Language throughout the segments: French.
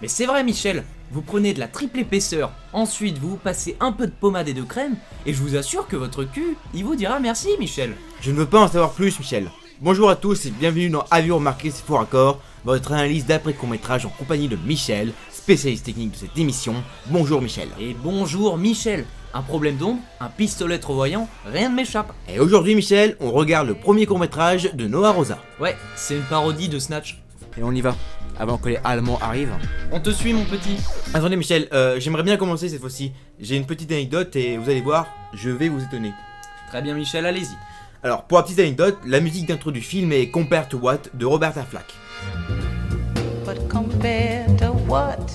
Mais c'est vrai Michel, vous prenez de la triple épaisseur, ensuite vous passez un peu de pommade et de crème, et je vous assure que votre cul, il vous dira merci Michel. Je ne veux pas en savoir plus, Michel. Bonjour à tous et bienvenue dans Avion remarqué c'est faux raccord, votre analyse d'après court-métrage en compagnie de Michel, spécialiste technique de cette émission. Bonjour Michel. Et bonjour Michel, un problème d'ombre, un pistolet trop voyant, rien ne m'échappe. Et aujourd'hui Michel, on regarde le premier court-métrage de Noah Rosa. Ouais, c'est une parodie de Snatch. Et on y va, avant que les Allemands arrivent. On te suit mon petit. Attendez Michel, j'aimerais bien commencer cette fois-ci. J'ai une petite anecdote et vous allez voir, je vais vous étonner. Très bien Michel, allez-y. Alors pour la petite anecdote, la musique d'intro du film est Compared to What de Roberta Flack. But compared to what?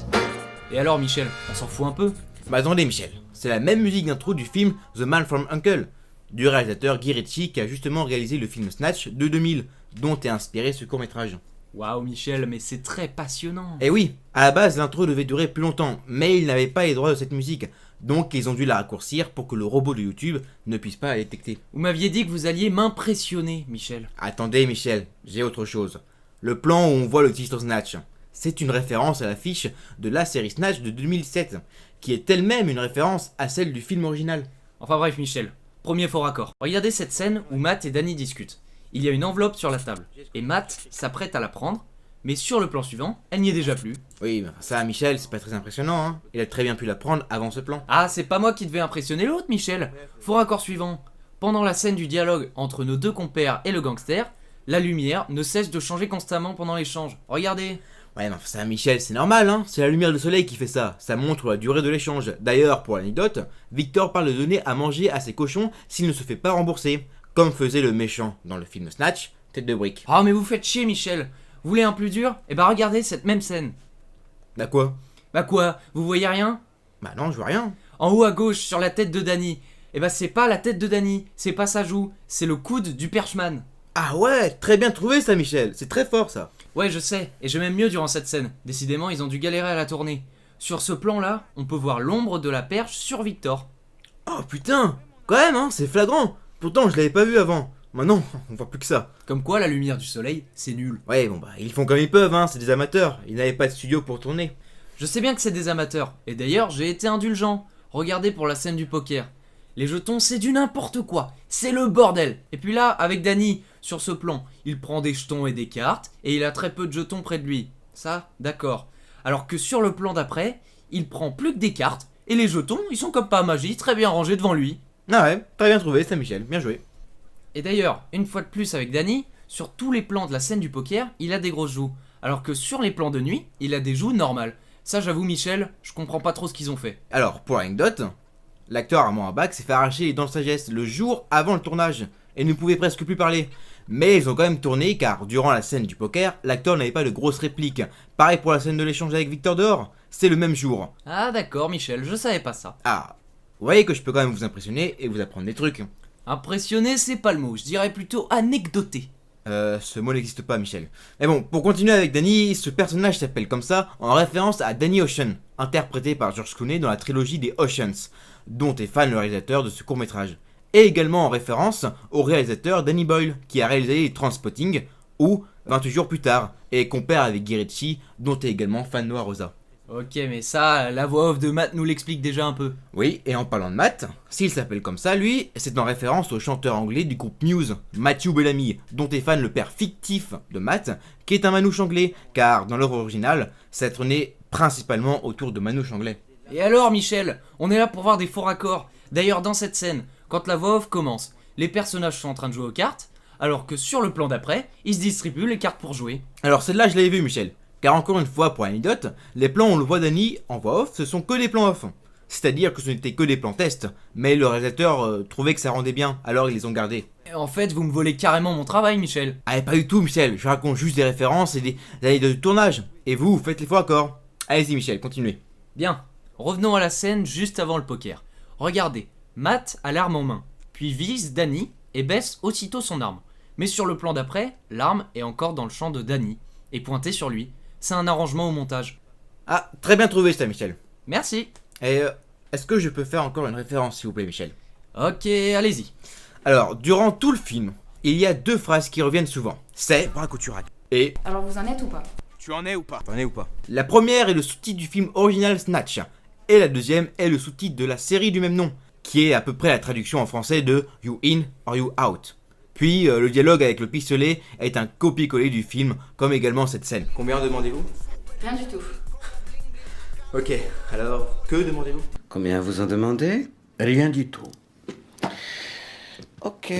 Et alors Michel, on s'en fout un peu? Bah attendez Michel, c'est la même musique d'intro du film The Man from U.N.C.L.E. du réalisateur Guy Ritchie qui a justement réalisé le film Snatch de 2000, dont est inspiré ce court-métrage. Waouh Michel, mais c'est très passionnant. Et oui, à la base l'intro devait durer plus longtemps, mais ils n'avaient pas les droits de cette musique, donc ils ont dû la raccourcir pour que le robot de YouTube ne puisse pas la détecter. Vous m'aviez dit que vous alliez m'impressionner Michel. Attendez Michel, j'ai autre chose. Le plan où on voit le titre Snatch, c'est une référence à l'affiche de la série Snatch de 2007, qui est elle-même une référence à celle du film original. Enfin bref Michel, premier faux raccord. Regardez cette scène où Matt et Danny discutent. Il y a une enveloppe sur la table, et Matt s'apprête à la prendre, mais sur le plan suivant, elle n'y est déjà plus. Oui, mais ça Michel, c'est pas très impressionnant, hein. Il a très bien pu la prendre avant ce plan. Ah, c'est pas moi qui devais impressionner l'autre Michel. Faux raccord suivant. Pendant la scène du dialogue entre nos deux compères et le gangster, la lumière ne cesse de changer constamment pendant l'échange. Regardez. Ouais, mais ça Michel, c'est normal, hein. C'est la lumière du soleil qui fait ça. Ça montre la durée de l'échange. D'ailleurs, pour l'anecdote, Victor parle de donner à manger à ses cochons s'il ne se fait pas rembourser. Comme faisait le méchant dans le film Snatch, tête de brique. Ah mais vous faites chier Michel. Vous voulez un plus dur? Eh bah regardez cette même scène. Bah quoi? Bah quoi? Vous voyez rien? Bah non, je vois rien. En haut à gauche, sur la tête de Danny. Eh bah c'est pas la tête de Danny, c'est pas sa joue, c'est le coude du perchman. Ah ouais, très bien trouvé ça Michel, c'est très fort ça. Ouais je sais, et je m'aime mieux durant cette scène. Décidément ils ont dû galérer à la tourner. Sur ce plan là, on peut voir l'ombre de la perche sur Victor. Oh putain, quand même hein, c'est flagrant. Pourtant je l'avais pas vu avant. Maintenant, on voit plus que ça. Comme quoi la lumière du soleil, c'est nul. Ouais bon bah, ils font comme ils peuvent hein, c'est des amateurs. Ils n'avaient pas de studio pour tourner. Je sais bien que c'est des amateurs, et d'ailleurs j'ai été indulgent. Regardez pour la scène du poker. Les jetons c'est du n'importe quoi, c'est le bordel. Et puis là, avec Danny, sur ce plan, il prend des jetons et des cartes, et il a très peu de jetons près de lui. Ça, d'accord. Alors que sur le plan d'après, il prend plus que des cartes, et les jetons, ils sont comme par magie, très bien rangés devant lui. Ah ouais, très bien trouvé ça Michel, bien joué. Et d'ailleurs, une fois de plus avec Danny, sur tous les plans de la scène du poker, il a des grosses joues. Alors que sur les plans de nuit, il a des joues normales. Ça j'avoue Michel, je comprends pas trop ce qu'ils ont fait. Alors, pour l'anecdote, l'acteur Armand Habak s'est fait arracher les dents de sagesse le jour avant le tournage et ne pouvait presque plus parler. Mais ils ont quand même tourné car durant la scène du poker, l'acteur n'avait pas de grosses répliques. Pareil pour la scène de l'échange avec Victor dehors, c'est le même jour. Ah d'accord Michel, je savais pas ça. Ah, vous voyez que je peux quand même vous impressionner et vous apprendre des trucs. Impressionné c'est pas le mot, je dirais plutôt anecdoté. Ce mot n'existe pas Michel. Mais bon, pour continuer avec Danny, ce personnage s'appelle comme ça en référence à Danny Ocean, interprété par George Clooney dans la trilogie des Oceans, dont est fan le réalisateur de ce court-métrage. Et également en référence au réalisateur Danny Boyle, qui a réalisé les Trainspotting ou 28 jours plus tard, et compare avec Guy Ritchie, dont est également fan Noah Rosa. Ok mais ça, la voix off de Matt nous l'explique déjà un peu. Oui, et en parlant de Matt, s'il s'appelle comme ça, lui, c'est en référence au chanteur anglais du groupe Muse, Matthew Bellamy, dont est fan le père fictif de Matt, qui est un manouche anglais, car dans l'œuvre originale, ça tournait principalement autour de manouche anglais. Et alors Michel, on est là pour voir des faux raccords. D'ailleurs dans cette scène, quand la voix off commence, les personnages sont en train de jouer aux cartes, alors que sur le plan d'après, ils se distribuent les cartes pour jouer. Alors celle-là, je l'avais vue, Michel. Car encore une fois, pour l'anecdote, les plans où on le voit Danny en voix off, ce sont que des plans off. C'est-à-dire que ce n'était que des plans test, mais le réalisateur trouvait que ça rendait bien, alors ils les ont gardés. Et en fait, vous me volez carrément mon travail Michel. Ah, pas du tout, Michel, je raconte juste des références et des anecdotes de tournage. Et vous faites les faux raccords. Allez-y, Michel, continuez. Bien, revenons à la scène juste avant le poker. Regardez, Matt a l'arme en main, puis vise Danny et baisse aussitôt son arme. Mais sur le plan d'après, l'arme est encore dans le champ de Danny, et pointée sur lui. C'est un arrangement au montage. Ah, très bien trouvé ça, Michel. Merci. Et est-ce que je peux faire encore une référence, s'il vous plaît, Michel? Ok, allez-y. Alors, durant tout le film, il y a deux phrases qui reviennent souvent. C'est... Braco, tu rates. Et... Alors vous en êtes ou pas? Tu en es ou pas? T'en es ou pas? La première est le sous-titre du film original Snatch, et la deuxième est le sous-titre de la série du même nom, qui est à peu près la traduction en français de You In or You Out. Puis le dialogue avec le pistolet est un copier-coller du film, comme également cette scène. Combien demandez-vous? Rien du tout. Ok, alors que demandez-vous? Combien vous en demandez? Rien du tout. Ok.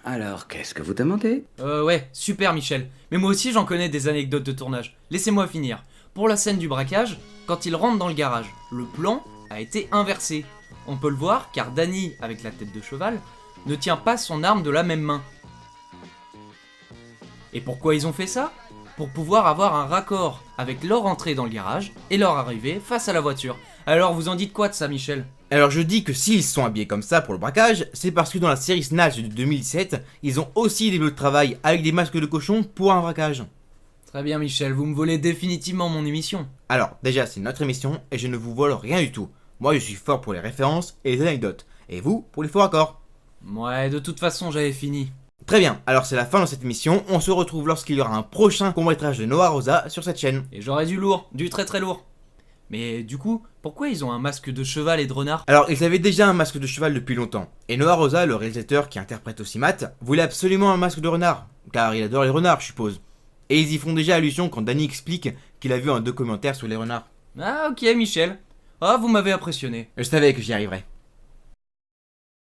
Alors, qu'est-ce que vous demandez? Ouais, super Michel. Mais moi aussi j'en connais des anecdotes de tournage. Laissez-moi finir. Pour la scène du braquage, quand il rentre dans le garage, le plan a été inversé. On peut le voir car Danny, avec la tête de cheval, ne tient pas son arme de la même main. Et pourquoi ils ont fait ça? Pour pouvoir avoir un raccord avec leur entrée dans le garage et leur arrivée face à la voiture. Alors vous en dites quoi de ça Michel? Alors je dis que s'ils sont habillés comme ça pour le braquage, c'est parce que dans la série Snatch de 2017, ils ont aussi des lieux de travail avec des masques de cochon pour un braquage. Très bien Michel, vous me volez définitivement mon émission. Alors déjà c'est notre émission et je ne vous vole rien du tout. Moi je suis fort pour les références et les anecdotes, et vous pour les faux raccords. Ouais, de toute façon j'avais fini. Très bien, alors c'est la fin de cette émission, on se retrouve lorsqu'il y aura un prochain court-métrage de Noah Rosa sur cette chaîne. Et j'aurais du lourd, du très très lourd. Mais du coup, pourquoi ils ont un masque de cheval et de renard? Alors ils avaient déjà un masque de cheval depuis longtemps, et Noah Rosa, le réalisateur qui interprète aussi Matt, voulait absolument un masque de renard, car il adore les renards je suppose. Et ils y font déjà allusion quand Danny explique qu'il a vu un documentaire sur les renards. Ah ok Michel. Ah vous m'avez impressionné. Je savais que j'y arriverais.